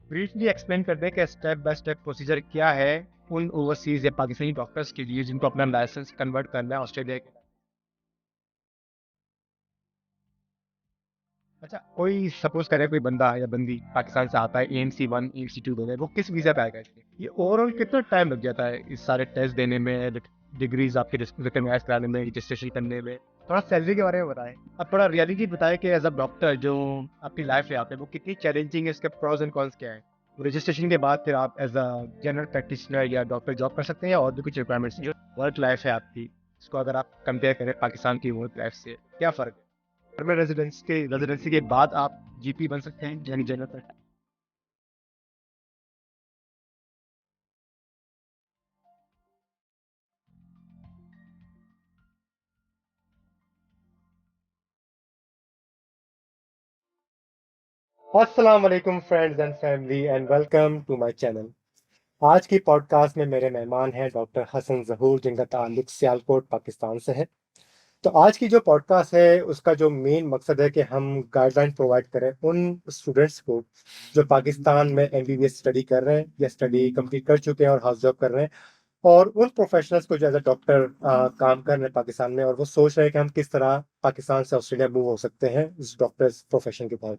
Briefly explain कर दें कि स्टेप बाय स्टेप प्रोसीजर क्या है उन ओवरसीज या पाकिस्तानी डॉक्टर्स के लिए जिनको अपना लाइसेंस कन्वर्ट करना है ऑस्ट्रेलिया के। अच्छा, कोई सपोज करे कोई बंदा या बंदी पाकिस्तान से आता है AMC 1 AMC 2 देने, वो किस वीज़ा पे आएगा? ये ओवरऑल कितना टाइम लग जाता है इस सारे टेस्ट देने में, डिग्रीज आपके रिकग्नाइज कराने में, रजिस्ट्रेशन करने में? थोड़ा सैलरी के बारे में बताएं। अब थोड़ा रियलिटी बताएं कि एज अ डॉक्टर जो आपकी लाइफ है यहाँ पे वो कितनी चैलेंजिंग है, इसके प्रॉज एंड कॉन्स क्या है। रजिस्ट्रेशन के बाद फिर आप एज अ जनरल प्रैक्टिशनर या डॉक्टर जॉब कर सकते हैं, या और भी कुछ रिक्वायरमेंट्स जो वर्क लाइफ है आपकी, इसको अगर आप कंपेयर करें पाकिस्तान की वर्क लाइफ से, क्या फ़र्क है? में रेजिडेंसी के बाद आप GP बन सकते हैं, यानी जनरल। अस्सलाम वालेकुम friends and family and welcome to my channel. आज की पॉडकास्ट में मेरे मेहमान हैं डॉक्टर हसन ज़हूर, जिनका ताल्लुक सियालकोट पाकिस्तान से है। तो आज की जो पॉडकास्ट है उसका जो मेन मकसद है कि हम गाइडलाइन प्रोवाइड करें उन स्टूडेंट्स को जो पाकिस्तान में MBBS स्टडी कर रहे हैं या स्टडी कंप्लीट कर चुके हैं और हाउस जॉब कर रहे हैं, और उन प्रोफेशनल्स को जो एज अ डॉक्टर काम कर रहे हैं पाकिस्तान में, और वो सोच रहे हैं कि हम किस तरह पाकिस्तान से ऑस्ट्रेलिया मूव हो सकते हैं इस डॉक्टर प्रोफेशन के बाद।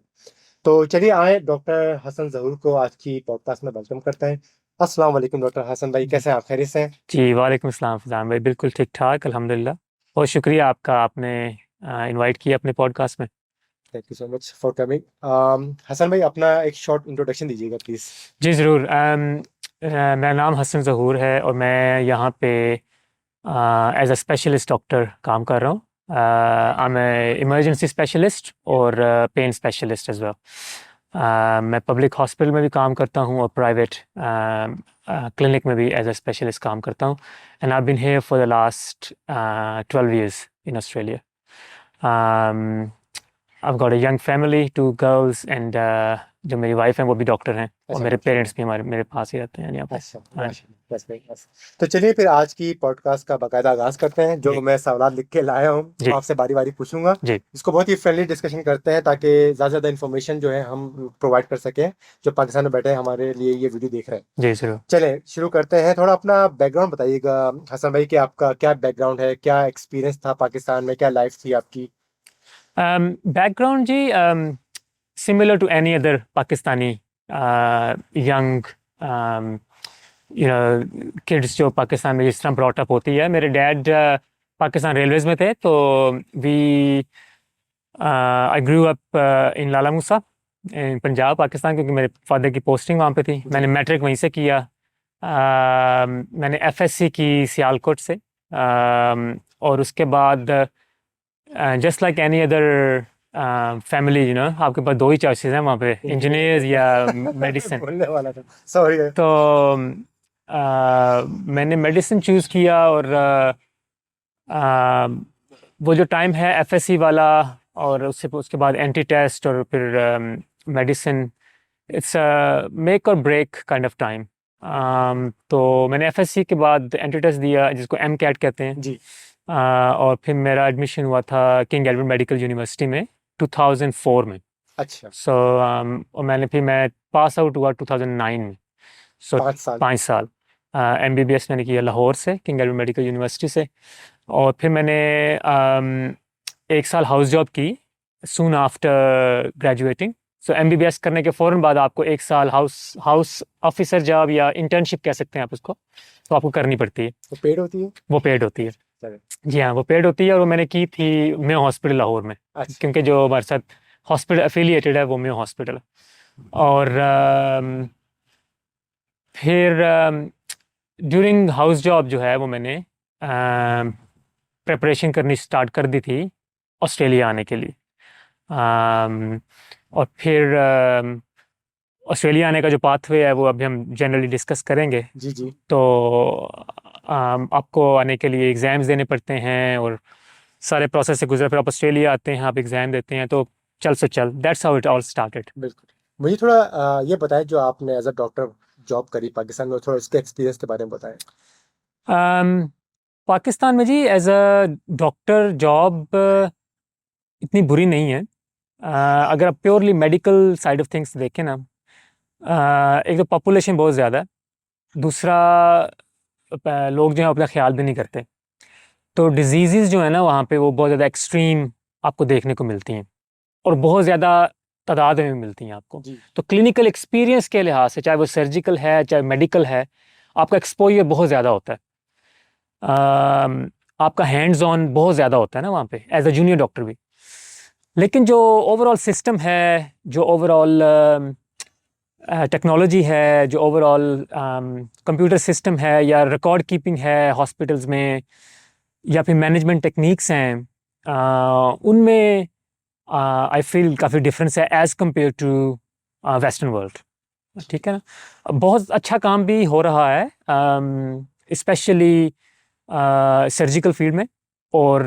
तो चलिए आए डॉक्टर हसन ज़हूर को आज की पॉडकास्ट में वेलकम करते हैं। अस्सलाम वालेकुम डॉक्टर हसन भाई, कैसे हैं आप? खैरियत से हैं? जी वालेकुम अस्सलाम फैज़ान भाई, बिल्कुल ठीक ठाक अल्हम्दुलिल्लाह। बहुत शुक्रिया आपका, आपने इनवाइट किया अपने पॉडकास्ट में। Thank you so much for coming. Hasan भाई, अपना एक शॉर्ट इंट्रोडक्शन दीजिएगा प्लीज। जी ज़रूर। मेरा नाम हसन ज़हूर है और मैं यहाँ पे एज अ स्पेशलिस्ट डॉक्टर काम कर रहा हूँ। आई एम इमरजेंसी स्पेशलिस्ट और पेन स्पेशलिस्ट एज वेल। मैं पब्लिक हॉस्पिटल में भी काम करता हूँ और प्राइवेट क्लिनिक में भी एज अ स्पेशलिस्ट काम करता हूँ। And I been here for the last 12 years in Australia. Um, I've got a young family, 2 girls, and जो मेरी वाइफ हैं वो भी डॉक्टर हैं, और अच्छा, मेरे माशाल्लाह। पेरेंट्स भी हमारे मेरे पास ही रहते हैं यहाँ पे। अच्छा, हाँ जी। माशाल्लाह, बस भाई बस। तो चलिए फिर आज की पॉडकास्ट का बाकायदा आगाज करते हैं। जो जी मैं सवाल लिख के लाया हूँ वो जी आपसे बारी बारी पूछूंगा। जी इसको बहुत ही फ्रेंडली डिस्कशन करते हैं ताकि ज़्यादा से ज़्यादा इन्फॉर्मेशन जो है हम प्रोवाइड कर सकें, जो पाकिस्तान में बैठे हमारे लिए ये वीडियो देख रहे हैं। जी ज़रूर। चले शुरू करते हैं। थोड़ा अपना बैकग्राउंड बताइएगा हसन भाई, कि आपका क्या बैकग्राउंड है, क्या एक्सपीरियंस था पाकिस्तान में, क्या लाइफ थी आपकी? बैकग्राउंड जी, similar to any other Pakistani young kids जो पाकिस्तान में जिस तरह ब्रॉट अप होती है। मेरे डैड पाकिस्तान रेलवेज में थे, तो we I grew up in Lala Musa in Punjab Pakistan, क्योंकि मेरे फादर की पोस्टिंग वहाँ पे थी। मैंने मैट्रिक वहीं से किया। मैंने FSC की सियालकोट से। और उसके बाद just like any other family, आपके पास दो ही चॉइसेस हैं वहाँ पे, इंजीनियर्स या मेडिसिन। बोलने वाला था, सॉरी। तो मैंने मेडिसिन चूज़ किया, और वो जो टाइम है FSC वाला, और उससे उसके बाद एंटी टेस्ट, और फिर मेडिसिन, इट्स मेक और ब्रेक काइंड ऑफ टाइम। तो मैंने FSC के बाद एंटी टेस्ट दिया, जिसको MCAT कहते हैं। जी। और फिर मेरा एडमिशन हुआ था किंग एडवर्ड मेडिकल यूनिवर्सिटी में 2004 में। अच्छा। सो और मैं पास आउट हुआ 2009 में। सो 5 साल। 5 साल MBBS मैंने किया लाहौर से, किंग एडवर्ड मेडिकल यूनिवर्सिटी से। और फिर मैंने 1 साल हाउस जॉब की सून आफ्टर ग्रेजुएटिंग। सो MBBS करने के फ़ौरन बाद आपको 1 साल हाउस हाउस ऑफिसर जॉब या इंटर्नशिप कह सकते हैं आप उसको, तो आपको करनी पड़ती है। तो पेड होती है? वो पेड होती है। चले। जी हाँ, वो पेड होती है, और वो मैंने की थी मेयो हॉस्पिटल लाहौर में, अच्छा। क्योंकि जो हमारे साथ हॉस्पिटल एफिलिएटेड है वो मेयो हॉस्पिटल है। और फिर ड्यूरिंग हाउस जॉब जो है वो मैंने प्रिपरेशन करनी स्टार्ट कर दी थी ऑस्ट्रेलिया आने के लिए। और फिर ऑस्ट्रेलिया आने का जो पाथवे है वो अभी हम जनरली डिस्कस करेंगे। जी जी। तो आपको आने के लिए एग्ज़ाम्स देने पड़ते हैं, और सारे प्रोसेस से गुजर फिर आप ऑस्ट्रेलिया आते हैं, आप एग्ज़ाम देते हैं, तो चल से चल, that's how it all started. बिल्कुल। मुझे थोड़ा ये बताएं, जो आपने एज अ डॉक्टर जॉब करी पाकिस्तान में, थोड़ा इसके एक्सपीरियंस के बारे में बताएं। पाकिस्तान में जी एज अ डॉक्टर जॉब इतनी बुरी नहीं है। अगर आप purely medical side of things देखें ना, एक तो पॉपुलेशन बहुत ज़्यादा है, दूसरा लोग जो हैं अपना ख्याल भी नहीं करते। तो डिजीज़ जो है ना वहाँ पे वो बहुत ज़्यादा एक्सट्रीम आपको देखने को मिलती हैं और बहुत ज़्यादा तादाद में मिलती हैं आपको। जी तो क्लिनिकल एक्सपीरियंस के लिहाज से चाहे वो सर्जिकल है चाहे मेडिकल है, आपका एक्सपोजर बहुत ज़्यादा होता है। आपका हैंड्स ऑन बहुत ज़्यादा होता है ना वहाँ पे एज अ जूनियर डॉक्टर भी। लेकिन जो ओवरऑल सिस्टम है, जो ओवरऑल टेक्नोलॉजी है, जो ओवरऑल कंप्यूटर सिस्टम है या रिकॉर्ड कीपिंग है हॉस्पिटल्स में या फिर मैनेजमेंट टेक्निक्स हैं, उनमें आई फील काफ़ी डिफरेंस है as compare to western world. ठीक है ना। बहुत अच्छा काम भी हो रहा है स्पेशली सर्जिकल फील्ड में और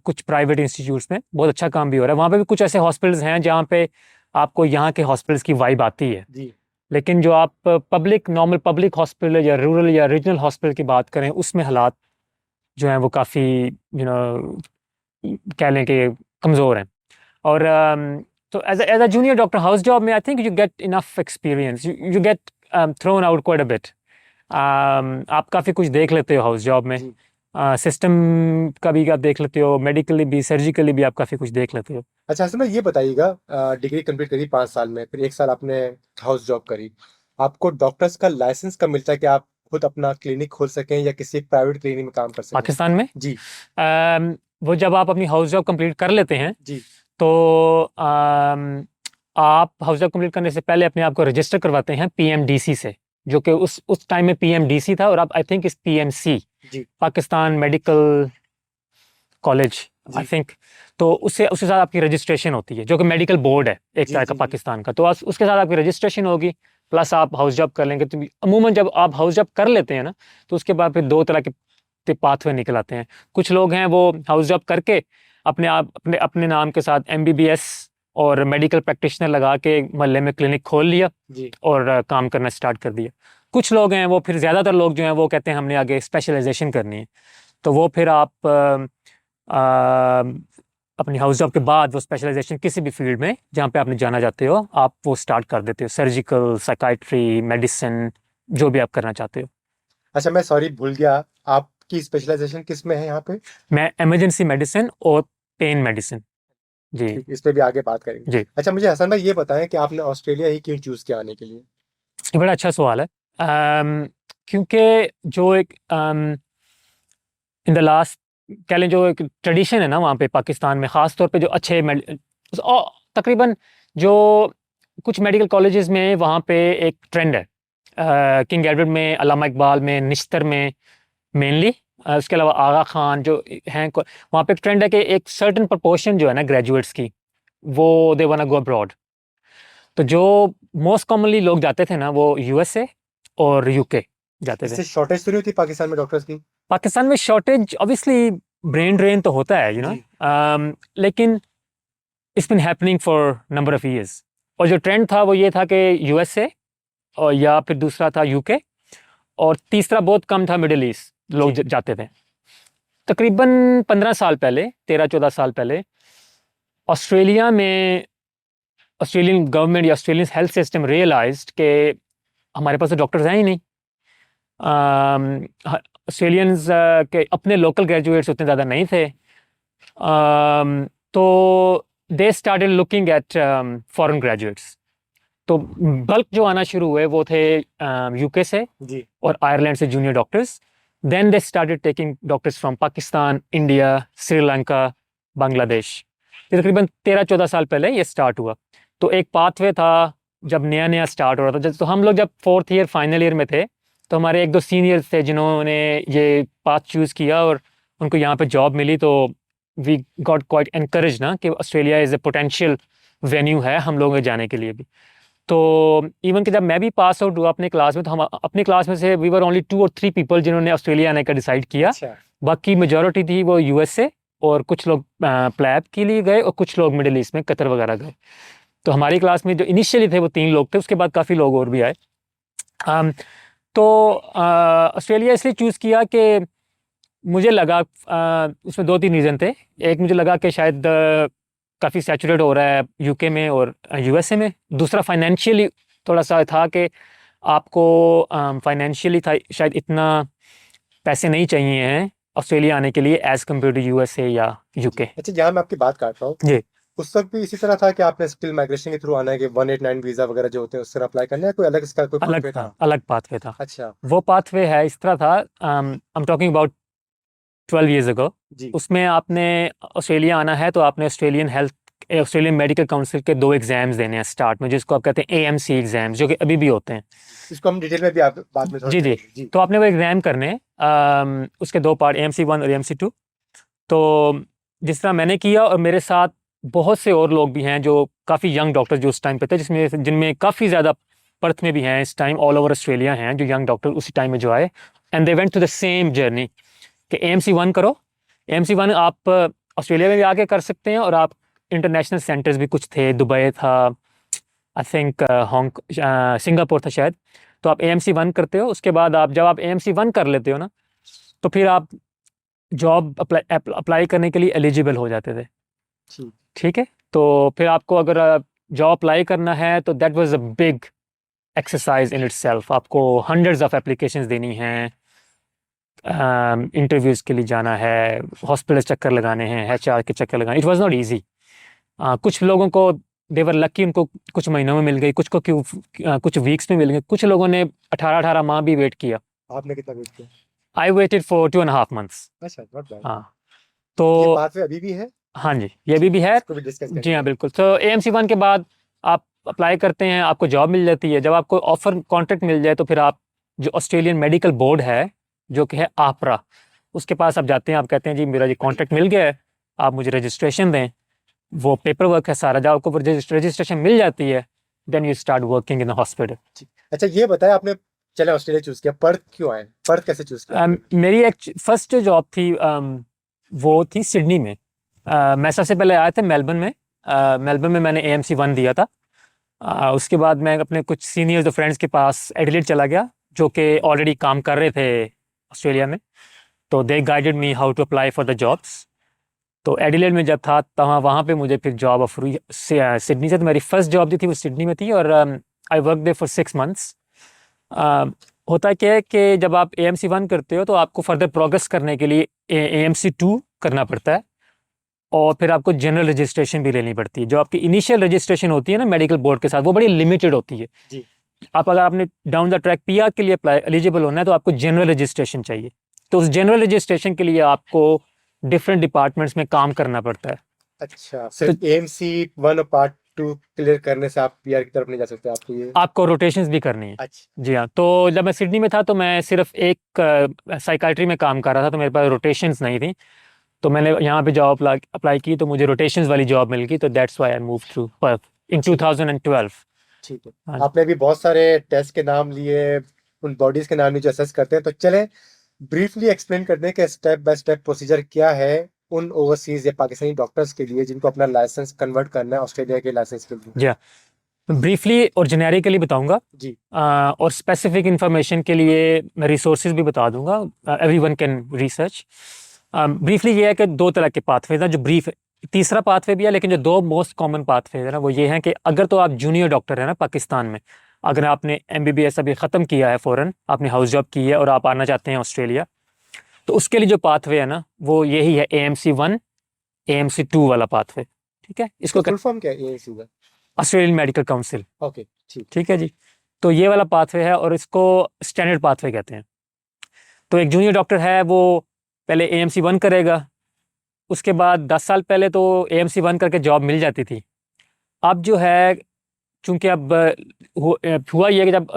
कुछ प्राइवेट इंस्टीट्यूट्स में बहुत अच्छा काम भी हो रहा है। वहाँ पे भी कुछ ऐसे हॉस्पिटल्स हैं जहाँ पे आपको यहाँ के हॉस्पिटल्स की वाइब आती है। जी लेकिन जो आप पब्लिक नॉर्मल पब्लिक हॉस्पिटल या रूरल या रीजनल हॉस्पिटल की बात करें, उसमें हालात जो हैं वो काफ़ी कह लें कि कमज़ोर हैं। और तो as a junior doctor house job में I think you get enough experience, you get thrown out quite a bit. आप काफ़ी कुछ देख लेते हो हाउस जॉब में, जी। सिस्टम का भी आप देख लेते हो, मेडिकली भी सर्जिकली भी आप काफ़ी कुछ देख लेते हो। अच्छा हसन भाई, ये बताइएगा, डिग्री कंप्लीट करी 5 साल में, फिर 1 साल आपने हाउस जॉब करी, आपको डॉक्टर्स का लाइसेंस कब मिलता है कि आप खुद अपना क्लिनिक खोल सकें या किसी प्राइवेट क्लिनिक में काम कर सकें? पाकिस्तान में जी वो जब आप अपनी हाउस जॉब कंप्लीट कर लेते हैं जी तो आप हाउस जॉब कंप्लीट करने से पहले अपने आप को रजिस्टर करवाते हैं पीएमडीसी से, जो कि उस टाइम में पीएमडीसी था और अब आई थिंक इस पीएमसी, जी पाकिस्तान मेडिकल कॉलेज आई जी थिंक। तो उससे उसके साथ आपकी रजिस्ट्रेशन होती है, जो कि मेडिकल बोर्ड है एक जी तरह का जी जी पाकिस्तान का। तो उसके साथ आपकी रजिस्ट्रेशन होगी, प्लस आप हाउस जॉब कर लेंगे। तो अमूमन जब आप हाउस जॉब कर लेते हैं ना, तो उसके बाद फिर दो तरह के पाथवे निकल आते हैं। कुछ लोग हैं वो हाउस जॉब करके अपने आप अपने अपने नाम के साथ एमबीबीएस और मेडिकल प्रैक्टिशनर लगा के मोहल्ले में क्लिनिक खोल लिया जी। और काम करना स्टार्ट कर दिया। कुछ लोग हैं वो फिर ज़्यादातर लोग जो हैं वो कहते हैं हमने आगे स्पेशलाइजेशन करनी है, तो वो फिर आप अपनी हाउस जॉब के बाद वो स्पेशलाइजेशन किसी भी फील्ड में जहाँ पे आपने जाना चाहते हो आप वो स्टार्ट कर देते हो, सर्जिकल, साइकाइट्री, मेडिसिन, जो भी आप करना चाहते हो। अच्छा, मैं सॉरी भूल गया, आपकी स्पेशलाइजेशन किस में है यहाँ पे? मैं इमरजेंसी मेडिसिन और पेन मेडिसिन। जी ठीक, इस पे भी आगे बात करेंगे। जी। अच्छा, मुझे हसन भाई ये बताएं कि आपने ऑस्ट्रेलिया ही क्यों चूज किया आने के लिए? ये बड़ा अच्छा सवाल है। क्योंकि जो एक इन द लास्ट कह लें जो एक ट्रेडिशन है ना वहाँ पे पाकिस्तान में, ख़ास तौर पे जो अच्छे तकरीबन जो कुछ मेडिकल कॉलेजेस में वहाँ पे एक ट्रेंड है, किंग एडवर्ड में, अल्लामा इकबाल में, निश्तर में मेनली, उसके अलावा आगा खान जो हैं, वहाँ पे एक ट्रेंड है कि एक सर्टन प्रपोर्शन जो है ना ग्रेजुएट्स की, वो दे वांट गो अब्रॉड। तो जो मोस्ट कॉमनली लोग जाते थे ना वो यूएसए और यूके जाते थे। इससे शॉर्टेज तो नहीं होती पाकिस्तान में डॉक्टर्स की? पाकिस्तान में शॉर्टेज ऑब्वियसली ब्रेन ड्रेन तो होता है जी लेकिन it's been happening for number of years. और जो ट्रेंड था वो ये था कि यूएसए और या फिर दूसरा था यूके और तीसरा बहुत कम था मिडिल ईस्ट लोग जी जाते थे। तकरीबन 15 साल पहले, 13-14 साल पहले ऑस्ट्रेलिया में ऑस्ट्रेलियन गवर्नमेंट या ऑस्ट्रेलियन हेल्थ सिस्टम रियलाइज्ड कि हमारे पास तो डॉक्टर्स हैं ही नहीं। ऑस्ट्रेलियंस के अपने लोकल ग्रेजुएट्स उतने ज़्यादा नहीं थे। तो they started looking at foreign graduates. तो बल्क जो आना शुरू हुए वो थे यूके से जी। और आयरलैंड से junior doctors. Then they started taking doctors from Pakistan, India, Sri Lanka, Bangladesh. ये तकरीबन 13-14 साल पहले ये स्टार्ट हुआ। तो एक पाथवे था जब नया नया स्टार्ट हो रहा था। तो हम लोग जब 4th ईयर फाइनल ईयर में थे तो हमारे एक दो सीनियर्स थे जिन्होंने ये पाथ चूज़ किया और उनको यहाँ पे जॉब मिली। तो वी गॉट क्वाइट एनकरेज ना कि Australia is a potential venue है हम लोगों के जाने के लिए भी। तो इवन कि जब मैं भी पास आउट हुआ अपने क्लास में, तो हम अपनी क्लास में से वी वर ओनली 2 और 3 पीपल जिन्होंने ऑस्ट्रेलिया आने का डिसाइड किया। अच्छा। बाकी मेजॉरिटी थी वो यूएसए और कुछ लोग प्लैब के लिए गए और कुछ लोग मिडिल ईस्ट में कतर वगैरह गए। तो हमारी क्लास में जो इनिशियली थे वो 3 लोग थे, उसके बाद काफ़ी लोग और भी आए। तो ऑस्ट्रेलिया इसलिए चूज़ किया कि मुझे लगा उसमें 2-3 रीज़न थे। एक मुझे लगा कि शायद काफ़ी सैचुरेट हो रहा है यूके में और यूएसए में। दूसरा फाइनेंशियली थोड़ा सा था कि आपको फाइनेंशियली था शायद इतना पैसे नहीं चाहिए हैं ऑस्ट्रेलिया आने के लिए एज़ कम्पेयर टू यूएसए या यूके। अच्छा, यहाँ मैं आपकी बात काट रहा हूँ। जी, उस वक्त भी इसी तरह था कि आपने स्किल माइग्रेशन के थ्रू आना है कि 189 वीजा वगैरह जो होते हैं उससे अप्लाई करना है, कोई अलग इसका कोई अलग पाथवे था, था? अलग पाथवे था। अच्छा। वो पाथवे है इस तरह था, I am talking about 12 years ago। जी। उसमें आपने ऑस्ट्रेलिया आना है तो आपने ऑस्ट्रेलियन मेडिकल काउंसिल के 2 एग्जाम्स देने हैं स्टार्ट में, जिसको आप कहते हैं एएमसी एग्जाम्स, जो कि अभी भी होते हैं। इसको हम डिटेल में भी आप बाद में थोड़ा जी जी। करेंगे। जी। तो आपने वो एग्जाम करने हैं, उसके 2 पार्ट, एएमसी 1 और एएमसी 2। तो जिस तरह मैंने किया, और मेरे साथ बहुत से और लोग भी हैं जो काफ़ी यंग डॉक्टर जो उस टाइम पे थे, जिनमें काफ़ी ज़्यादा पर्थ में भी हैं इस टाइम, ऑल ओवर ऑस्ट्रेलिया हैं जो यंग डॉक्टर उसी टाइम में जो आए, and they went to the same journey कि एएमसी 1 करो। एएमसी 1 आप ऑस्ट्रेलिया में भी आके कर सकते हैं, और आप इंटरनेशनल सेंटर्स भी कुछ थे, दुबई था, आई थिंक सिंगापुर था शायद। तो आप एएमसी 1 करते हो, उसके बाद जब आप एएमसी 1 कर लेते हो ना, तो फिर आप जॉब अप्लाई करने के लिए एलिजिबल हो जाते थे। ठीक। ठीक है। तो फिर आपको अगर जॉब अप्लाई करना है तो that was a big exercise in itself. आपको हंड्रेड्स ऑफ एप्लीकेशंस देनी हैं, इंटरव्यूज़ के लिए जाना है, हॉस्पिटल चक्कर लगाने हैं, एचआर के चक्कर लगाने। It was not easy. कुछ लोगों को देवर लकी, उनको कुछ महीनों में मिल गई, कुछ वीक्स में मिल गई, कुछ लोगों ने 18-18 माह भी वेट किया। आपने कितना वेट किया? I waited for 2.5 months। अच्छा, नॉट बैड। हाँ। ये तो पाथवे अभी भी है? हाँ जी, ये भी है। इसको भी डिस्कस जी हाँ, करेंगे। बिल्कुल। तो एएमसी 1 के बाद आप अप्लाई करते हैं, आपको जॉब मिल जाती है। जब आपको ऑफर कॉन्ट्रैक्ट मिल जाए तो फिर आप जो ऑस्ट्रेलियन मेडिकल बोर्ड है, जो कि है AHPRA, उसके पास आप जाते हैं, आप कहते हैं जी मेरा जी कॉन्ट्रैक्ट मिल गया है, आप मुझे रजिस्ट्रेशन दें। वो पेपर वर्क है सारा, जब आपको रजिस्ट्रेशन मिल जाती है, then you start working in the hospital. ठीक। अच्छा, ये बताया आपने, चले ऑस्ट्रेलिया चूज किया, पर्थ क्यों आए? पर्थ कैसे चूज किया आपने? मेरी एक फर्स्ट जो जॉब थी, वो थी सिडनी में। मैं सबसे पहले आया था मेलबर्न में। मेलबर्न में मैंने एएमसी 1 दिया था। उसके बाद मैं अपने कुछ सीनियर्स और फ्रेंड्स के पास एडिलेड चला गया, जो कि ऑलरेडी काम कर रहे थे ऑस्ट्रेलिया में। तो they guided me how to apply for the jobs. तो एडिलेड में जब था तब वहाँ पे मुझे फिर जॉब ऑफर हुई सिडनी से। तो मेरी फर्स्ट जॉब जो थी वो सिडनी में थी, और I work they for 6 months। होता क्या है कि जब आप एएमसी 1 करते हो तो आपको फर्दर प्रोग्रेस करने के लिए एएमसी 2 करना पड़ता है, और फिर आपको जनरल रजिस्ट्रेशन भी लेनी पड़ती है। जो आपकी इनिशियल रजिस्ट्रेशन होती है ना मेडिकल बोर्ड के साथ, वो बड़ी लिमिटेड होती है। जी। अगर आपने डाउन द ट्रैक पीआर के लिए अप्लाई एलिजिबल होना है तो आपको जनरल रजिस्ट्रेशन चाहिए। तो उस जनरल रजिस्ट्रेशन के लिए आपको डिफरेंट डिपार्टमेंट्स में काम करना पड़ता है। अच्छा, सिर्फ एएमसी 1 और पार्ट 2 क्लियर करने से आप पीआर की तरफ नहीं जा सकते, आपको ये? आपको रोटेशंस भी करनी है। अच्छा। जी हाँ। तो जब मैं सिडनी में था तो मैं सिर्फ एक साइकाइट्री में काम कर रहा था, तो मेरे पास रोटेशंस नहीं थी। तो मैंने यहाँ पे जॉब अप्लाई की, तो मुझे रोटेशंस वाली जॉब मिल गई। तो that's why I move through Perth in 2012। ठीक है। हाँ। आपने भी बहुत सारे टेस्ट के नाम लिए, उन बॉडीज के नाम लिए जो असेस करते हैं, तो चले ब्रीफली एक्सप्लेन करते हैं कि स्टेप बाय स्टेप प्रोसीजर क्या है उन ओवरसीज या पाकिस्तानी डॉक्टर्स के लिए जिनको अपना लाइसेंस कन्वर्ट करना है ऑस्ट्रेलिया के लाइसेंस के लिए। जी हाँ, ब्रीफली और जेनेरिकली बताऊंगा। जी। और स्पेसिफिक इंफॉर्मेशन के लिए मैं रिसोर्सेज भी बता दूंगा, एवरीवन कैन रिसर्च। ब्रीफली ये है कि 2 तरह के पाथवेज हैं जो ब्रीफ है। तीसरा पाथवे भी है, लेकिन जो 2 मोस्ट कॉमन पाथवे है ना, वो ये हैं कि अगर तो आप जूनियर डॉक्टर है ना पाकिस्तान में, अगर आपने एमबीबीएस अभी ख़त्म किया है, फ़ौरन आपने हाउस जॉब की है और आप आना चाहते हैं ऑस्ट्रेलिया, तो उसके लिए जो पाथवे है ना वो यही है, एएमसी 1 एएमसी 2 वाला पाथवे। ठीक है। इसको फुल फॉर्म क्या है एएमसी का? Australian medical council. ओके, ठीक। ठीक है जी। तो ये वाला पाथवे है, और इसको स्टैंडर्ड पाथवे कहते हैं। तो एक जूनियर डॉक्टर है, वो पहले एएमसी 1 करेगा। उसके बाद 10 साल पहले तो एएमसी 1 करके जॉब मिल जाती थी। अब जो है, चूंकि अब हुआ ये कि जब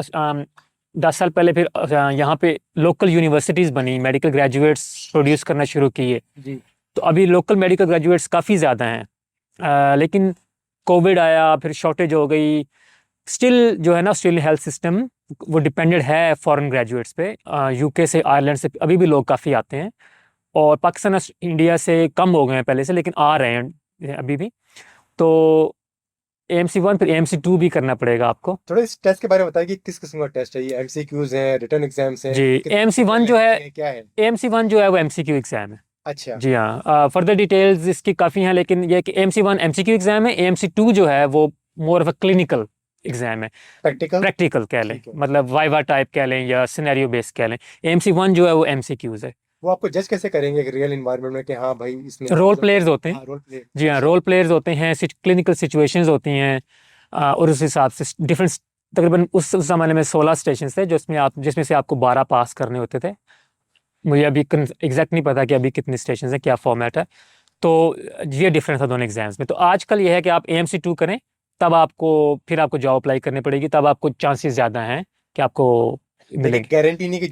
10 साल पहले फिर यहाँ पे लोकल यूनिवर्सिटीज़ बनी, मेडिकल ग्रेजुएट्स प्रोड्यूस करना शुरू किए। जी। तो अभी लोकल मेडिकल ग्रेजुएट्स काफ़ी ज़्यादा हैं। लेकिन कोविड आया, फिर शॉर्टेज हो गई। स्टिल जो है ना ऑस्ट्रेलियन हेल्थ सिस्टम वो डिपेंडेड है फॉरेन ग्रेजुएट्स पे। यूके से, आयरलैंड से अभी भी लोग काफ़ी आते हैं, और पाकिस्तान इंडिया से कम हो गए हैं पहले से, लेकिन आ रहे हैं अभी भी। तो एएमसी 1 फिर एएमसी 2 भी करना पड़ेगा आपको। थोड़ा इस टेस्ट के बारे में बताइए कि किस किस्म का टेस्ट है ये? एमसीक्यूज हैं, रिटन एग्जाम्स हैं? जी, एएमसी 1 जो है, क्या है? एएमसी 1 जो है वो एमसीक्यू एग्जाम है। अच्छा। जी हाँ। फर्दर डिटेल्स इसकी काफ़ी हैं, लेकिन ये कि एएमसी 1 एमसीक्यू एग्जाम है, एएमसी 2 जो है वो more of a clinical exam है, प्रैक्टिकल। प्रैक्टिकल कह लें, ठीक है। मतलब वाइवा टाइप कह लें या सिनेरियो बेस्ड कह लें। AMC1 जो है वो MCQs है। वो आपको जज कैसे करेंगे रियल इन्वायरमेंट में कि हाँ भाई इसने रोल मतलब प्लेयर्स होते हैं। हाँ रोल प्ले। जी हाँ, अच्छा। रोल प्लेयर्स होते हैं, क्लिनिकल सिचुएशंस होती हैं। और उस हिसाब से डिफरेंट, तकरीबन उस ज़माने में 16 स्टेशन थे जिसमें से आपको 12 पास करने होते थे। मुझे अभी एग्जैक्ट नहीं पता कि अभी कितने स्टेशन है, क्या फॉर्मेट है। तो ये डिफरेंस है दोनों एग्जाम्स में। तो आजकल ये है कि आप AMC2 करें, तब आपको जॉब अप्लाई करनी पड़ेगी, तब आपको चांसेस ज़्यादा हैं कि आपको लेकिन मिलेंगे। गारंटी नहीं कि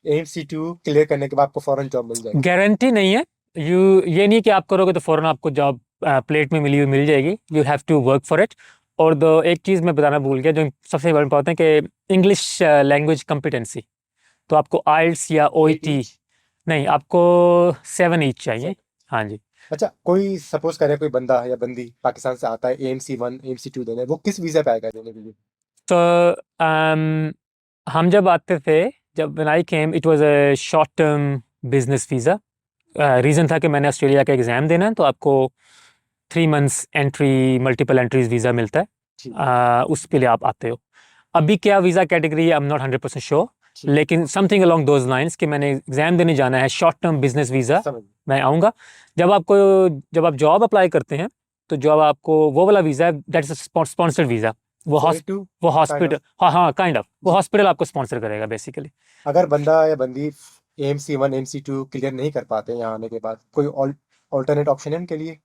AMC2 क्लियर करने के बाद आपको फौरन जॉब मिल जाएगी। गारंटी नहीं है। ये नहीं कि आप करोगे तो फ़ौरन आपको जॉब प्लेट में मिल जाएगी। You have to work for it. और दो एक चीज़ मैं बताना भूल गया जो सबसे इम्पोर्टेंट है कि इंग्लिश लैंग्वेज कम्पिटेंसी। तो आपको आइल्स या OET, AT। नहीं, आपको 7 ईच चाहिए। हाँ जी। अच्छा, कोई सपोज करे कोई बंदा या बंदी पाकिस्तान से आता है AMC1 AMC2 देने, वो किस वीजा पे आएगा देने के लिए? तो हम जब आते थे, जब when I came, it was a short term business visa. Reason था कि मैंने ऑस्ट्रेलिया का एग्ज़ाम देना है, तो आपको 3 months entry, multiple entries visa मिलता है। ठीक उसके लिए आप आते हो। अभी क्या वीज़ा कैटेगरी है, आई एम नॉट 100% श्योर, ठीक लेकिन समथिंग अलोंग दोज लाइंस कि मैंने एग्ज़ाम देने जाना है, शॉर्ट टर्म बिजनेस वीज़ा। समझ। मैं आऊँगा। जब आप जॉब अप्लाई करते हैं, तो जॉब आपको वो वाला वीज़ा है, दैट इज स्पॉन्सर्ड वीज़ा। वो O2 वो काइंड हॉस्पिटल, ऑफ। हाँ हाँ, काइंड ऑफ, वो जी। हॉस्पिटल आपको स्पॉन्सर करेगा बेसिकली। अगर बंदा या बंदी AMC1 AMC2 क्लियर नहीं कर पाते यहाँ आने के बाद, कोई ऑल्टरनेट ऑप्शन है उनके लिए?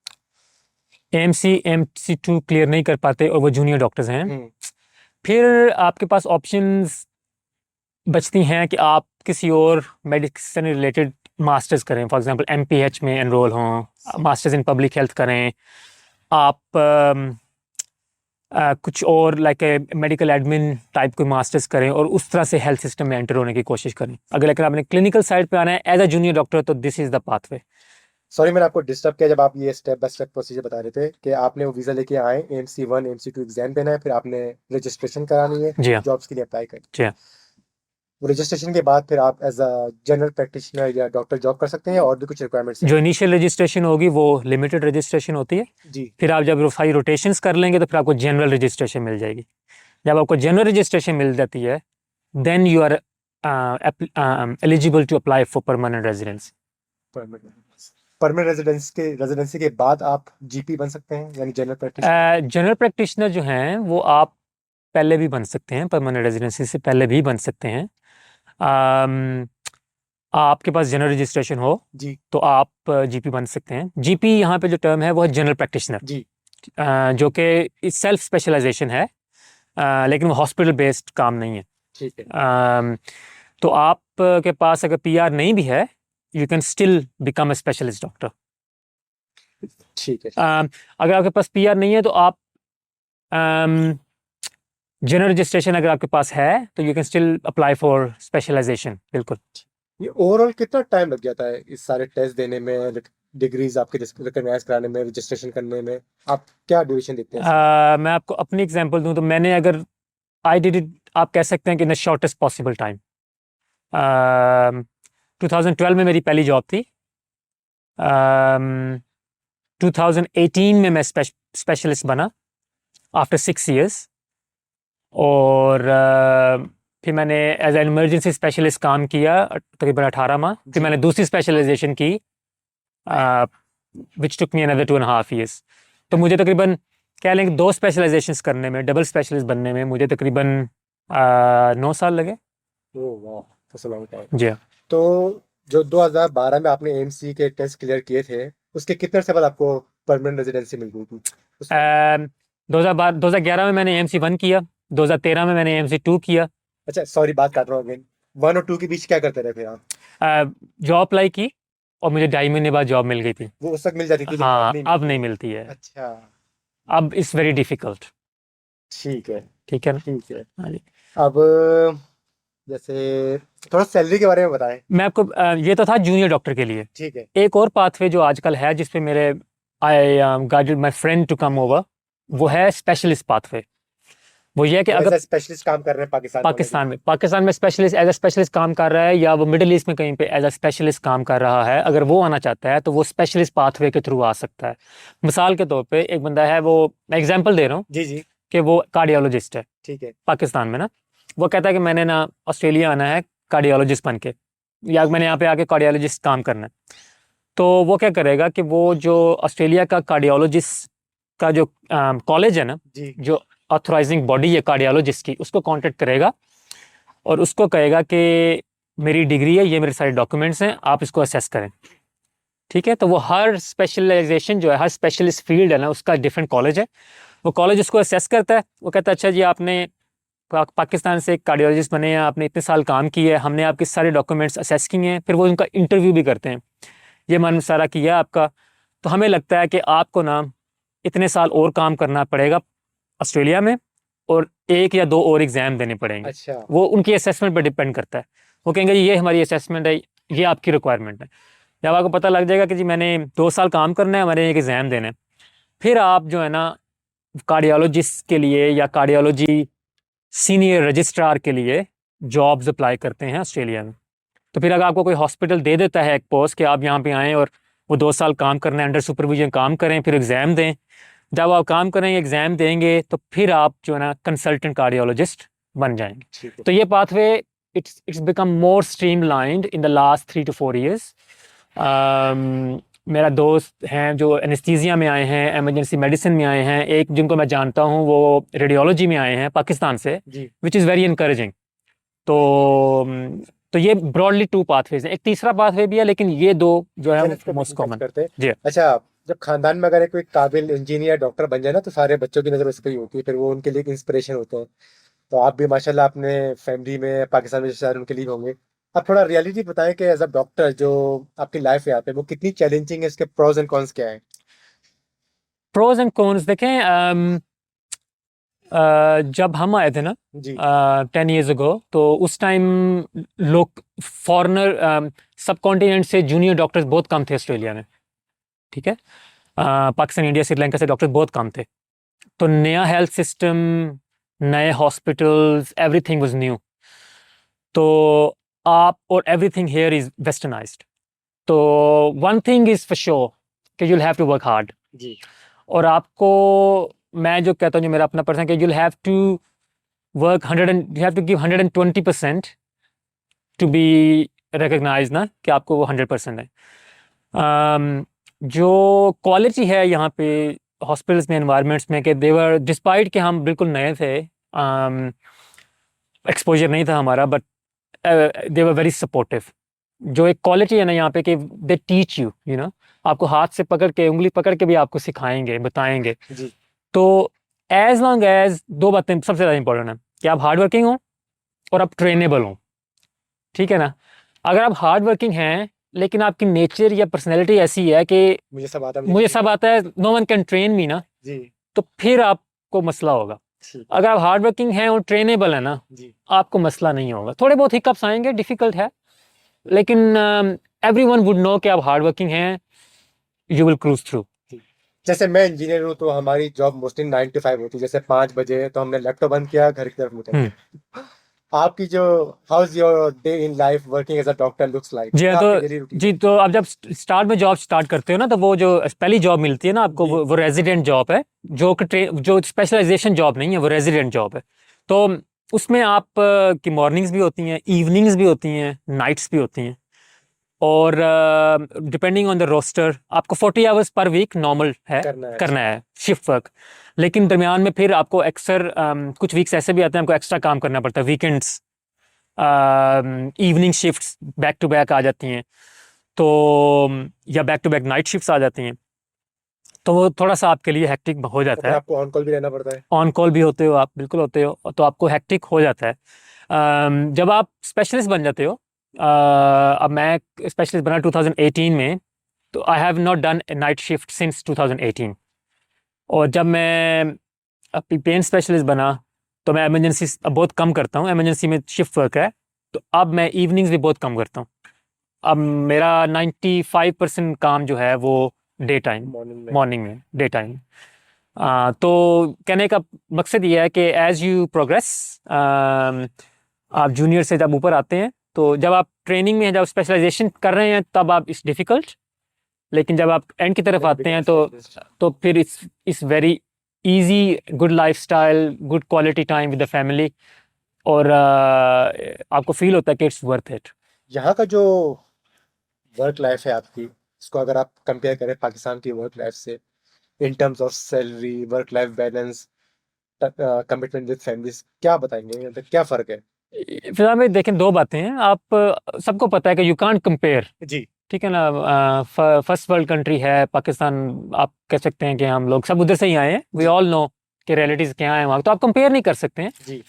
AMC2 क्लियर नहीं कर पाते और वो जूनियर डॉक्टर्स हैं, हम्म। फिर आपके पास ऑप्शंस बचती हैं कि आप किसी और मेडिसिन रिलेटेड मास्टर्स करें। फॉर एग्जांपल MPH में एनरोल हों, मास्टर्स इन पब्लिक हेल्थ करें। आप कुछ और लाइक मेडिकल एडमिन टाइप कोई मास्टर्स करें और उस तरह से हेल्थ सिस्टम में एंटर होने की कोशिश करें। अगर लेकिन आपने क्लिनिकल साइड पे आना है एज अ जूनियर डॉक्टर, तो this is the pathway. Sorry मैंने आपको डिस्टर्ब किया जब आप ये स्टेप बाय स्टेप प्रोसीजर बता रहे थे कि आपने वो वीज़ा लेके आए, AMC1 AMC2 एग्जाम देना है, फिर आपने रजिस्ट्रेशन करानी है, जी हाँ। जॉब्स के लिए अप्लाई करनी जी हाँ। है। वो रजिस्ट्रेशन के बाद फिर आप एज अ जनरल प्रैक्टिशनर या डॉक्टर जॉब कर सकते हैं, और भी कुछ रिक्वायरमेंट्स हैं? जो इनिशियल रजिस्ट्रेशन होगी वो लिमिटेड रजिस्ट्रेशन होती है। जी। फिर आप जब सारी रोटेशंस कर लेंगे तो फिर आपको जनरल रजिस्ट्रेशन मिल जाएगी। जब आपको जनरल रजिस्ट्रेशन मिल जाती है, then you are eligible to apply for permanent residence. Permanent residency के बाद आप GP बन सकते हैं, यानी जनरल प्रैक्टिशनर। जनरल प्रैक्टिशनर जो हैं वो आप पहले भी बन सकते हैं, परमानेंट रेजिडेंसी से पहले भी बन सकते हैं। um, आपके पास जनरल रजिस्ट्रेशन हो जी तो आप GP बन सकते हैं। GP यहाँ पे जो टर्म है वो है जनरल प्रैक्टिशनर, जी। जो कि सेल्फ स्पेशलाइजेशन है, लेकिन वो हॉस्पिटल बेस्ड काम नहीं है। ठीक है। तो आप के पास अगर PR नहीं भी है, you can still become a specialist doctor. ठीक है। अगर आपके पास PR नहीं है तो आप जनरल रजिस्ट्रेशन अगर आपके पास है तो you can still apply for specialisation. बिल्कुल। ये ओवरऑल कितना टाइम लग जाता है इस सारे टेस्ट देने में, डिग्रीज आपके रिकॉग्नाइज कराने में, रजिस्ट्रेशन करने में? आप क्या ड्यूरेशन देखते हैं इसमें? मैं आपको अपनी एग्जांपल दूं तो मैंने अगर आई डिड इट, आप कह सकते हैं कि in the shortest possible time. 2012 में मेरी पहली जॉब थी। 2018 में मैं स्पेशलिस्ट बना आफ्टर 6 years। और फिर मैंने एज एन इमरजेंसी स्पेशलिस्ट काम किया तकरीबन 18 माह। फिर जी। मैंने दूसरी स्पेशलाइजेशन की विच टुक मी अनदर 2.5 years। तो मुझे तकरीबन कह लें कि 2 स्पेशलाइजेशंस करने में, डबल स्पेशलिस्ट बनने में मुझे तकरीबन 9 साल लगे। ओह वाह, that's a long time। जी हाँ। तो जो 2012 में आपने AMC के टेस्ट क्लियर किए थे, उसके कितने से बाद आपको परमानेंट रेजिडेंसी मिल गई थी उस time? 2011 में मैंने AMC1 किया, 2013 में मैंने AMC2 किया। अच्छा सॉरी, बात काट रहा हूँ अगेन। 1 और 2 के बीच क्या करते रहे फिर आप? जॉब अप्लाई की और मुझे 2.5 महीने बाद जॉब मिल गई थी। वो उस वक्त मिल जाती थी लेकिन अब हाँ, नहीं अब मिलती नहीं है। मिलती है। अच्छा। अब इट्स वेरी डिफिकल्ट। ठीक है। ठीक है ना। ठीक है। हाँ जी। अब जैसे थोड़ा सैलरी के बारे में बताएं। मैं आपको ये तो था जूनियर डॉक्टर के लिए। ठीक है। एक और पाथवे जो आजकल है जिसपे मेरे I guided my friend to come over, वो है स्पेशलिस्ट पाथवे। वो ये है कि वो एज अगर अ स्पेशलिस्ट काम कर रहे हैं पाकिस्तान में स्पेशलिस्ट एज अ स्पेशलिस्ट काम कर रहा है, या वो मिडिल ईस्ट में कहीं पे एज अ स्पेशलिस्ट काम कर रहा है, अगर वो आना चाहता है तो वो स्पेशलिस्ट पाथवे के थ्रू आ सकता है। मिसाल के तौर पे एक बंदा है, वो मैं एग्जांपल दे रहा हूँ, जी जी। कि वो कार्डियोलॉजिस्ट है ठीक है। पाकिस्तान में ना, वो कहता है कि मैंने ना ऑस्ट्रेलिया आना है कार्डियोलॉजिस्ट बन के, या मैंने यहाँ पे आके कार्डियोलॉजिस्ट काम करना है। तो वो क्या करेगा कि वो जो ऑस्ट्रेलिया का कार्डियोलॉजिस्ट का जो कॉलेज है ना, जी। जो ऑथराइजिंग बॉडी है कार्डियोलॉजिस्ट की, उसको कांटेक्ट करेगा और उसको कहेगा कि मेरी डिग्री है, ये मेरे सारे डॉक्यूमेंट्स हैं, आप इसको असेस करें। ठीक है, तो वो हर स्पेशलाइजेशन जो है, हर स्पेशलिस्ट फील्ड है ना, उसका डिफरेंट कॉलेज है। वो कॉलेज उसको असेस करता है, वो कहता है अच्छा जी आपने पाकिस्तान से एक कार्डियोलॉजिस्ट बने हैं, आपने इतने साल काम किए, हमने आपके सारे डॉक्यूमेंट्स असेस किए हैं, फिर वो उनका इंटरव्यू भी करते हैं, ये मन सारा किया आपका, तो हमें लगता है कि आपको ना इतने साल और काम करना पड़ेगा ऑस्ट्रेलिया में, और 1 या 2 और एग्जाम देने पड़ेंगे। अच्छा। वो उनकी असेसमेंट पर डिपेंड करता है। वो कहेंगे ये हमारी असेसमेंट है, ये आपकी रिक्वायरमेंट है। जब आपको पता लग जाएगा कि जी मैंने 2 साल काम करना है, हमारे एक एग्ज़ाम देना है, फिर आप जो है ना कार्डियोलॉजिस्ट के लिए या कार्डियोलॉजी सीनियर रजिस्ट्रार के लिए जॉब्स अप्लाई करते हैं ऑस्ट्रेलिया में। तो फिर अगर आपको कोई हॉस्पिटल दे देता है एक पोस्ट कि आप यहाँ पे आएँ और वो 2 साल काम करना है, अंडर सुपरविजन काम करें, फिर एग्ज़ाम दें, जब आप काम करेंगे एग्ज़ाम देंगे तो फिर आप जो है ना कंसल्टेंट कार्डियोलॉजिस्ट बन जाएंगे। ठीक है। तो ये pathway it's become more streamlined in the last 3 to 4 years। मेरा दोस्त हैं जो एनेस्थीसिया में आए हैं, एमरजेंसी मेडिसिन में आए हैं, एक जिनको मैं जानता हूँ वो रेडियोलॉजी में आए हैं पाकिस्तान से, जी। Which is very encouraging. तो तो ये ब्रॉडली 2 पाथवेज हैं, एक तीसरा पाथवे भी है, लेकिन ये 2 जो है चलो इसको मोस्ट डिस्कस कॉमन। करते हैं। जी अच्छा, जब खानदान में अगर कोई काबिल इंजीनियर डॉक्टर बन जाए ना, तो सारे बच्चों की नज़र उस पर ही होती है, फिर वो उनके लिए एक इंस्पिरेशन होते हैं। तो आप भी माशाल्लाह अपने फैमिली में पाकिस्तान में शायद उनके लिए होंगे। आप थोड़ा रियलिटी बताएं कि एज अ डॉक्टर जो आपकी लाइफ है यहाँ पे, वो कितनी चैलेंजिंग है, इसके प्रोज एंड कॉन्स क्या है? प्रोज एंड कॉन्स देखें, जब हम आए थे ना जी। 10 years ago, तो उस टाइम लोग फॉरेनर सब कॉन्टिनेंट से जूनियर डॉक्टर्स बहुत कम थे ऑस्ट्रेलिया में। ठीक है, पाकिस्तान, इंडिया, श्रीलंका से डॉक्टर्स बहुत कम थे। तो नया हेल्थ सिस्टम, नए हॉस्पिटल्स, एवरीथिंग वाज न्यू। तो आप और एवरीथिंग हियर इज वेस्टर्नाइज्ड। तो one thing is for sure कि you'll have to work hard। जी। और आपको, मैं जो कहता हूँ, जो मेरा अपना पर्सन, कि you'll have to work 100 and you have to give 120% to be recognized ना, कि आपको वो 100% है। जो क्वालिटी है यहाँ पे हॉस्पिटल्स में, एनवायरनमेंट्स में, कि देवर डिस्पाइट कि हम बिल्कुल नए थे, एक्सपोजर नहीं था हमारा, but they were very supportive. जो एक क्वालिटी है ना यहाँ पे कि they teach you, you know, आपको हाथ से पकड़ के, उंगली पकड़ के भी आपको सिखाएंगे, बताएंगे। जी। तो एज लॉन्ग एज 2 बातें सबसे ज़्यादा इंपॉर्टेंट है, कि आप हार्ड वर्किंग हो और आप ट्रेनेबल हो। ठीक है ना, अगर आप हार्ड वर्किंग हैं लेकिन आपकी नेचर या पर्सनैलिटी ऐसी है कि मुझे सब आता है, मुझे सब आता है, नो वन कैन ट्रेन मी ना, जी। तो फिर आपको मसला होगा। ठीक। अगर आप हार्ड वर्किंग हैं और ट्रेनेबल है ना, जी। आपको मसला नहीं होगा। थोड़े बहुत हिकअप्स आएंगे, डिफिकल्ट है, लेकिन एवरीवन वुड नो कि आप हार्ड वर्किंग हैं, यू विल क्रूज थ्रू। जैसे मैं इंजीनियर हूँ, तो हमारी जॉब मोस्टली 9 to 5 होती है। जैसे 5 बजे तो हमने लैपटॉप बंद किया, घर की तरफ निकल गए। आपकी जो how's your day in life working as a doctor looks like, जी हाँ, आपकी तो डेली रूटीन? जी, तो आप जब स्टार्ट में जॉब स्टार्ट करते हो ना, तो वो जो पहली जॉब मिलती है ना आपको, जी। वो रेजिडेंट जॉब है, जो स्पेशलाइजेशन जॉब नहीं है, वो रेजिडेंट जॉब है। तो उसमें आप की मॉर्निंग्स भी होती हैं, इवनिंग्स भी होती हैं, नाइट्स भी होती हैं, और डिपेंडिंग ऑन द रोस्टर आपको 40 आवर्स पर वीक नॉर्मल है करना है। करना है शिफ्ट वर्क। लेकिन दरमियान में फिर आपको अक्सर कुछ वीक्स ऐसे भी आते हैं, आपको एक्स्ट्रा काम करना पड़ता है, weekends, evening shifts back to back आ जाती हैं, तो या back to back night shifts आ जाती हैं, तो वो थोड़ा सा आपके लिए हेक्टिक हो तो जाता फिर है। आपको ऑन कॉल भी रहना पड़ता है? ऑन कॉल भी होते हो आप, बिल्कुल होते हो, तो आपको हेक्टिक हो जाता है। जब आप स्पेशलिस्ट बन जाते हो, अब मैं स्पेशलिस्ट बना 2018 में, तो I have not done night shift since 2018। और जब मैं पेन स्पेशलिस्ट बना, तो मैं एमरजेंसी अब बहुत कम करता हूँ, एमरजेंसी में शिफ्ट वर्क है, तो अब मैं इवनिंग्स भी बहुत कम करता हूँ। अब मेरा 95% काम जो है वो डे टाइम, मॉर्निंग में। मॉर्निंग में, डे टाइम। तो कहने का मकसद ये है कि एज यू प्रोग्रेस, आप जूनियर से जब ऊपर आते हैं, तो जब आप ट्रेनिंग में हैं, जब स्पेशलाइजेशन कर रहे हैं, तब आप इट्स डिफ़िकल्ट, लेकिन जब आप एंड की तरफ आते हैं, तो फिर it's very easy, good lifestyle, good quality time with the family, और आपको फील होता है कि इट्स वर्थ इट। यहाँ का जो वर्क लाइफ है आपकी, इसको अगर आप कंपेयर करें पाकिस्तान की वर्क लाइफ से, in terms of salary, work life balance, commitment with families, क्या बताएंगे, मतलब क्या फर्क है? फिलहाल में देखें, दो बातें हैं। आप सबको पता है कि यू कांट कंपेयर, जी। ठीक है ना। फर्स्ट वर्ल्ड कंट्री है पाकिस्तान, आप कह सकते हैं कि हम लोग सब उधर से ही आए हैं, वी जी। ऑल नो कि रियलिटीज क्या है वहाँ, तो आप कंपेयर नहीं कर सकते हैं। जी।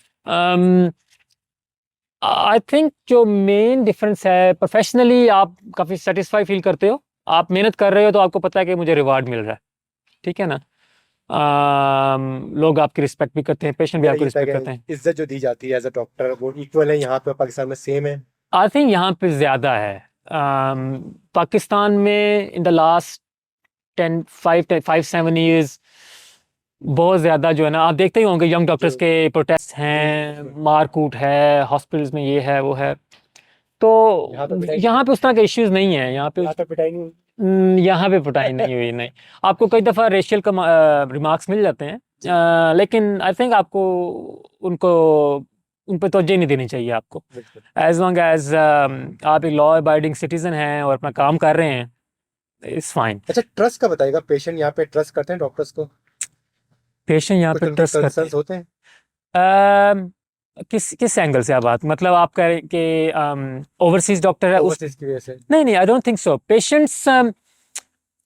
आई थिंक जो मेन डिफरेंस है, प्रोफेशनली आप काफ़ी सेटिस्फाई फील करते हो, आप मेहनत कर रहे हो तो आपको पता है कि मुझे रिवार्ड मिल रहा है, ठीक है ना। लोग आपकी रिस्पेक्ट भी करते हैं, पेशेंट भी आपको रिस्पेक्ट करते हैं। इज्जत जो दी जाती है एज अ डॉक्टर, वो इक्वल है यहाँ पे पाकिस्तान में, सेम है? आई थिंक यहाँ पे ज़्यादा है। पाकिस्तान में इन द लास्ट 5-7 years बहुत ज़्यादा जो है ना, आप देखते ही होंगे यंग डॉक्टर्स जो के प्रोटेस्ट जी हैं, बिल्कुल। मारकूट है, हॉस्पिटल्स में ये है वो है। तो यहाँ तो पिटाई, यहाँ पे उस तरह के इश्यूज नहीं है यहाँ पे। यहाँ तो पिटाई नहीं यहाँ पे पिटाई नहीं हुई, नहीं। आपको कई दफ़ा रेशियल रिमार्क्स मिल जाते हैं, जी लेकिन आई थिंक आपको उनको उन पर तवज्जो नहीं देनी चाहिए आपको। बिल्कुल। एज लॉन्ग एज आप एक लॉ अबाइडिंग सिटीजन हैं और अपना काम कर रहे हैं, इट्स फाइन। अच्छा, ट्रस्ट का बताइएगा, पेशेंट यहाँ पे ट्रस्ट करते हैं डॉक्टर्स को? पेशेंट यहाँ कुछ पे उनके ट्रस्ट करते कंसर्न्स होते हैं? हैं। किस किस एंगल से आप बात, मतलब आप कह रहे हैं कि ओवरसीज डॉक्टर है उस, ओवरसीज की वजह से? नहीं नहीं, I don't think so. Patients,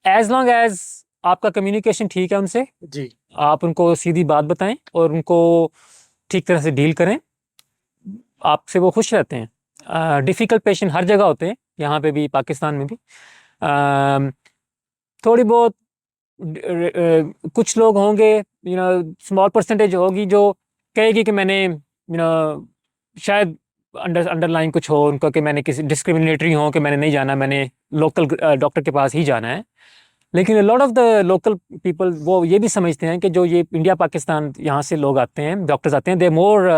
as long as आपका कम्युनिकेशन ठीक है उनसे, जी। आप उनको सीधी बात बताएं और उनको ठीक तरह से डील करें, आपसे वो खुश रहते हैं। डिफ़िकल्ट पेशेंट हर जगह होते हैं, यहाँ पे भी, पाकिस्तान में भी। अम, थोड़ी बहुत कुछ लोग होंगे, स्मॉल परसेंटेज होगी जो कहेगी कि मैंने, शायद अंडरलाइन कुछ हो उनका, कि मैंने किसी डिस्क्रिमिनेटरी हो कि मैंने नहीं जाना, मैंने लोकल डॉक्टर के पास ही जाना है। लेकिन lot of the local people वो ये भी समझते हैं कि जो ये इंडिया पाकिस्तान यहाँ से लोग आते हैं, डॉक्टर्स आते हैं, they more,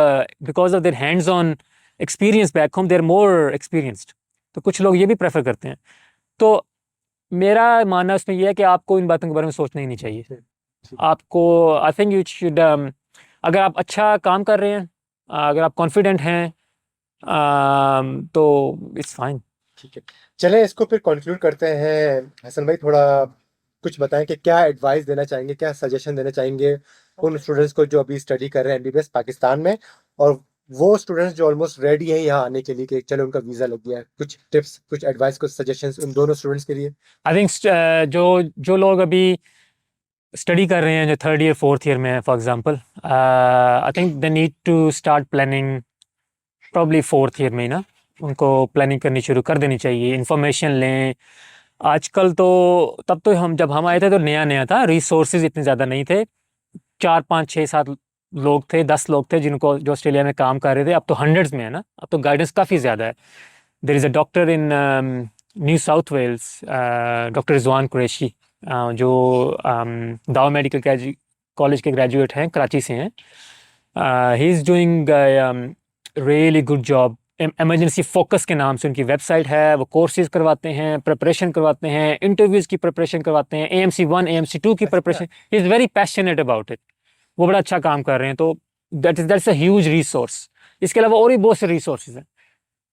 because of their hands on experience back home, they are more experienced. तो कुछ लोग ये भी प्रेफर करते हैं। तो मेरा मानना इसमें यह है कि आपको इन बातों के बारे में सोचना ही नहीं चाहिए। ठीक। आपको, आई थिंक यू शुड, अगर आप अच्छा काम कर रहे हैं, अगर आप कॉन्फिडेंट हैं, तो इट्स फाइन। ठीक है, चलें इसको फिर कंक्लूड करते हैं। हसन भाई, थोड़ा कुछ बताएं कि क्या एडवाइस देना चाहेंगे, क्या सजेशन देना चाहेंगे उन स्टूडेंट्स को जो अभी स्टडी कर रहे हैं एमबीबीएस पाकिस्तान में, और वो स्टूडेंट्स जो ऑलमोस्ट रेडी हैं यहाँ आने के लिए कि चलो उनका वीज़ा लग गया है? कुछ टिप्स, कुछ एडवाइस, कुछ सजेशंस उन दोनों स्टूडेंट्स के लिए। आई थिंक जो जो लोग अभी स्टडी कर रहे हैं, जो थर्ड ईयर फोर्थ ईयर में है for example, I think they need to start planning probably fourth year में ही ना, उनको प्लानिंग करनी शुरू कर देनी चाहिए, इन्फॉर्मेशन लें। आजकल तो, तब तो हम जब हम आए थे तो नया नया था, रिसोर्सेज इतने ज़्यादा नहीं थे, 4-5-6-7 लोग थे, 10 लोग थे जिनको, जो ऑस्ट्रेलिया में काम कर रहे थे। अब तो हंड्रेड्स में है ना, अब तो गाइडेंस काफ़ी ज़्यादा है। There is a doctor in New South Wales, doctor Rizwan Qureshi, जो दावा मेडिकल कॉलेज के ग्रेजुएट हैं, कराची से हैं। He is doing really good job. Emergency focus के नाम से उनकी वेबसाइट है, वो कोर्सेज करवाते हैं, प्रिपरेशन करवाते हैं, इंटरव्यूज़ की प्रिपरेशन करवाते हैं, AMC 1 AMC 2 की preparation. He is very passionate about it, वो बड़ा अच्छा काम कर रहे हैं। तो दैट्स अ ह्यूज रिसोर्स। इसके अलावा और भी बहुत से रिसोर्सेज हैं।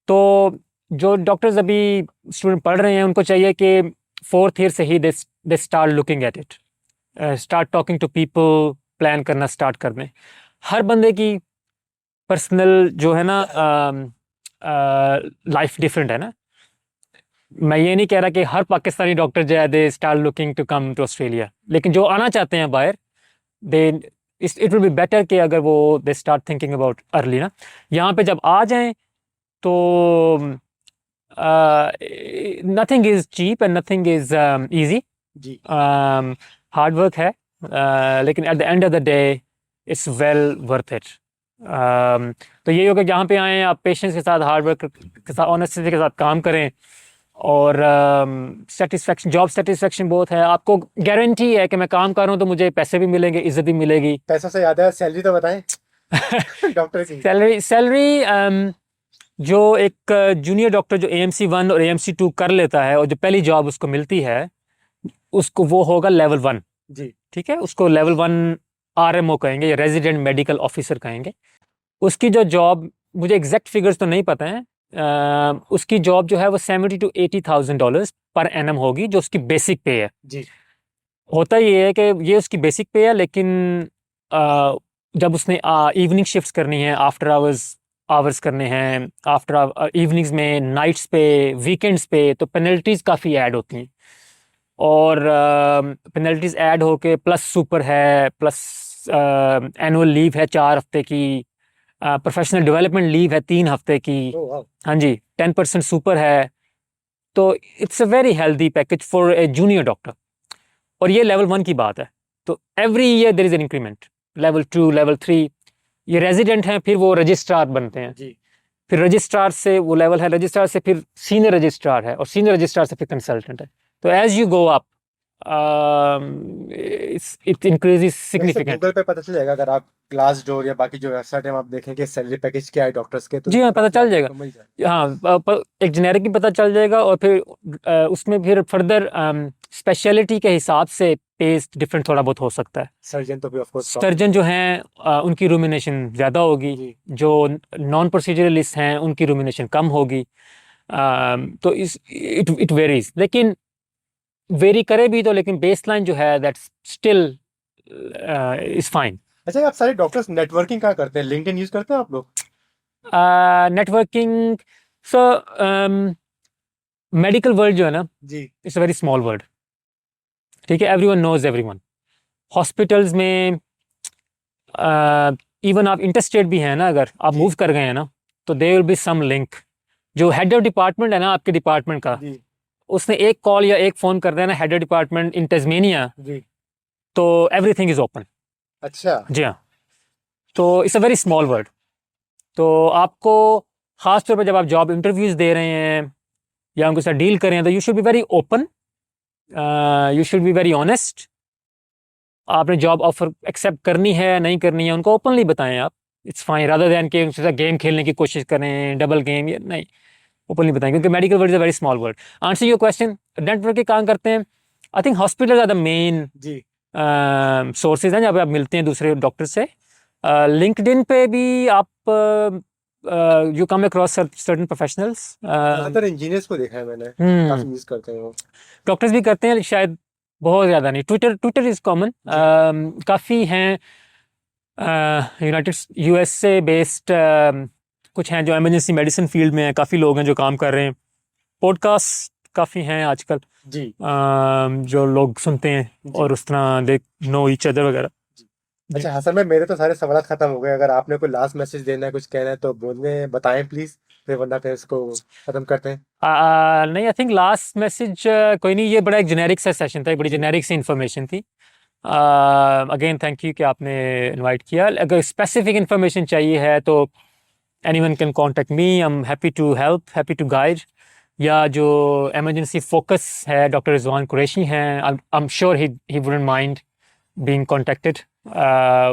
तो जो डॉक्टर्स अभी स्टूडेंट पढ़ रहे हैं, उनको चाहिए कि फोर्थ ईयर से ही they start looking at it, start talking to people, plan करना स्टार्ट कर दें। हर बंदे की पर्सनल जो है ना लाइफ डिफरेंट है ना। मैं ये नहीं कह रहा कि हर पाकिस्तानी डॉक्टर जो है they start looking to come to Australia, लेकिन जो आना चाहते हैं बाहर, they, it will be better कि अगर वो they start thinking about early ना, यहाँ पे जब आ जाएं तो nothing is cheap and nothing is easy. जी। हार्ड वर्क है, लेकिन at the end of the day it's well worth it. तो ये होगा, जहाँ पे आएँ आप पेशेंस के साथ, हार्ड वर्क के साथ, ऑनेस्टी के साथ काम करें, और सेटिस्फेक्शन, जॉब सेटिस्फेक्शन बहुत है। आपको गारंटी है कि मैं काम कर रहा हूँ तो मुझे पैसे भी मिलेंगे, इज्जत भी मिलेगी। पैसों से याद है, सैलरी तो बताएं डॉक्टर की। सैलरी जो एक जूनियर डॉक्टर जो AMC 1 और AMC 2 कर लेता है, और जो पहली जॉब उसको मिलती है, उसको वो होगा लेवल 1। जी। ठीक है, उसको लेवल 1 आरएमओ कहेंगे या रेजिडेंट मेडिकल ऑफिसर कहेंगे। उसकी जो जॉब, मुझे एग्जैक्ट फिगर्स तो नहीं पता है, उसकी जॉब जो है वो $70,000 to $80,000 पर एनम होगी, जो उसकी बेसिक पे है। जी। होता ये है कि ये उसकी बेसिक पे है, लेकिन अ, जब उसने इवनिंग शिफ्ट्स करनी है, आफ्टर आवर्स आवर्स करने हैं, आफ्टर इवनिंग्स में, नाइट्स पे, वीकेंड्स पे, तो पेनल्टीज काफ़ी ऐड होती हैं। और पेनल्टीज ऐड होके प्लस सुपर है, प्लस एनुअल लीव है 4 हफ्ते की, प्रोफेशनल डेवलपमेंट लीव है 3 हफ्ते की। ओह वाह। हाँ जी, 10% सुपर है। तो it's a very healthy package for a junior doctor. और ये लेवल 1 की बात है। तो every year there is an increment, level 2, level 3। ये रेजिडेंट हैं, फिर वो रजिस्ट्रार बनते हैं, जी। फिर रजिस्ट्रार से वो लेवल है, रजिस्ट्रार से फिर सीनियर रजिस्ट्रार है, और सीनियर रजिस्ट्रार से फिर कंसल्टेंट है। तो as you go up it increases वैसे सिग्निफिकेंट। गूगल पे पता चल जाएगा, अगर आप ग्लास डोर या बाकी जो वेबसाइट है आप देखेंगे सैलरी पैकेज क्या है डॉक्टर्स के, तो जी हाँ, पता चल जाएगा। आपको मिल जाएगा। हाँ, एक जेनेरिक भी पता चल जाएगा, और फिर उसमें फिर फर्दर स्पेशलिटी के हिसाब से पेस्ट डिफरेंट थोड़ा बहुत हो सकता है। सर्जन तो भी ऑफ कोर्स सर्जन जो हैं उनकी रूमिनेशन ज़्यादा होगी, जी। जो नॉन प्रोसीजरलिस्ट हैं उनकी रूमिनेशन कम होगी। तो इस इट वेरीज, लेकिन वेरी करे भी तो, लेकिन बेसलाइन जो है दैट स्टिल इज फाइन। अच्छा, आप सारे डॉक्टर्स नेटवर्किंग कहाँ करते हैं? लिंक्डइन यूज करते हैं आप लोग? नेटवर्किंग, सो मेडिकल वर्ल्ड जो है ना, जी। It's a very small world. ठीक है, एवरीवन नोज एवरीवन। हॉस्पिटल्स में इवन आप इंटरस्टेट भी हैं ना, अगर आप जी। मूव कर गए हैं ना, तो there will be some link. जो हेड ऑफ डिपार्टमेंट है ना आपके डिपार्टमेंट का, जी। उसने एक कॉल या एक फ़ोन कर देना हेड ऑफ डिपार्टमेंट इन तस्मेनिया, जी। तो एवरीथिंग इज ओपन। अच्छा। जी हाँ। तो it's a very small world. तो आपको खास तौर पर जब आप जॉब इंटरव्यूज दे रहे हैं या उनके साथ डील कर रहे हैं, तो you should be very open, you should be very honest. आपने जॉब ऑफर एक्सेप्ट करनी है नहीं करनी है, उनको ओपनली बताएं आप। इट्स फाइन, रादर दैन कि उनके साथ गेम खेलने की कोशिश करें, डबल गेम, या नहीं, ओपनली बताएं, क्योंकि medical world is a very small world. Answer your question, network के काम करते हैं। I think hospital are the main जी। सोर्सेज हैं जहाँ पे आप मिलते हैं दूसरे डॉक्टर से। लिंक्डइन पे भी आप you come across certain professionals. ज्यादातर इंजीनियर्स को देखा है मैंने, काफी यूज करते हैं वो। डॉक्टर्स भी करते हैं शायद, बहुत ज़्यादा नहीं। ट्विटर ट्विटर इज़ कॉमन, काफ़ी हैं। यूनाइटेड यूएसए बेस्ड कुछ हैं जो इमरजेंसी मेडिसिन फील्ड में हैं, काफ़ी लोग हैं जो काम कर रहे हैं। पॉडकास्ट काफ़ी हैं आजकल, जी। जो लोग सुनते हैं, जी। और उस तरह दे नो ईच अदर वगैरह। जी। जी। अच्छा हसन भाई, मेरे तो सारे सवाल खत्म हो गए। अगर आपने कोई लास्ट मैसेज देना है, कुछ कहना है तो बोलने बताएं प्लीज, फिर वरना फिर इसको खत्म करते हैं। नहीं, आई थिंक लास्ट मैसेज कोई नहीं, ये बड़ा एक जेनेरिक सा सेशन था, एक बड़ी जी। जेनेरिक सी इन्फॉर्मेशन थी। अगेन थैंक यू कि आपने इनवाइट किया। अगर स्पेसिफिक इन्फॉर्मेशन चाहिए है तो anyone can contact me. I'm happy to help, happy to guide. या जो emergency focus है डॉक्टर रिजवान कुरैशी हैं, I'm sure he wouldn't mind being contacted.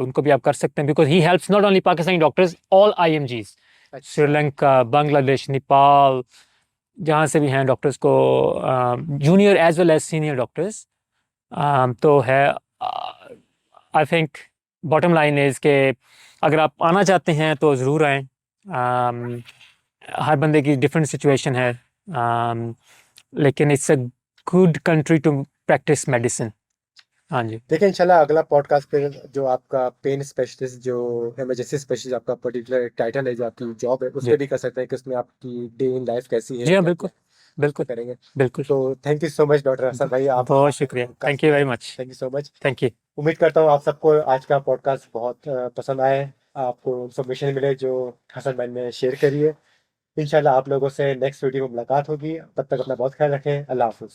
उनको भी आप कर सकते हैं, because he helps not only Pakistani doctors, all IMGs, अच्छा। श्रीलंका, बांग्लादेश, नेपाल, जहाँ से भी हैं डॉक्टर्स को, junior as well as senior doctors. तो है, I think bottom line is के अगर आप आना चाहते हैं तो ज़रूर आएँ। हर बंदे की डिफरेंट सिचुएशन है, लेकिन it's a good country to practise medicine. हाँ जी। देखिए इंशाल्लाह अगला पॉडकास्ट पे जो आपका पेन स्पेशलिस्ट, जो इमरजेंसी स्पेशलिस्ट आपका पर्टिकुलर टाइटल है, जो आपकी जॉब है, उस जी पर भी कर सकते हैं कि उसमें आपकी डे इन लाइफ कैसी है, जी हाँ, क्या क्या बिल्कुल बिल्कुल करेंगे। बिल्कुल। तो thank you so much doctor Hasan भाई, आप बहुत शुक्रिया, thank you very much. Thank you so much. Thank you. उम्मीद करता हूँ आप सबको आज का पॉडकास्ट बहुत पसंद आए, आपको इन्फॉर्मेशन मिले जो हसन भाई ने शेयर करी है। इंशाल्लाह आप लोगों से नेक्स्ट वीडियो में मुलाकात होगी। तब तक अपना बहुत ख्याल रखें। अल्लाह हाफिज़।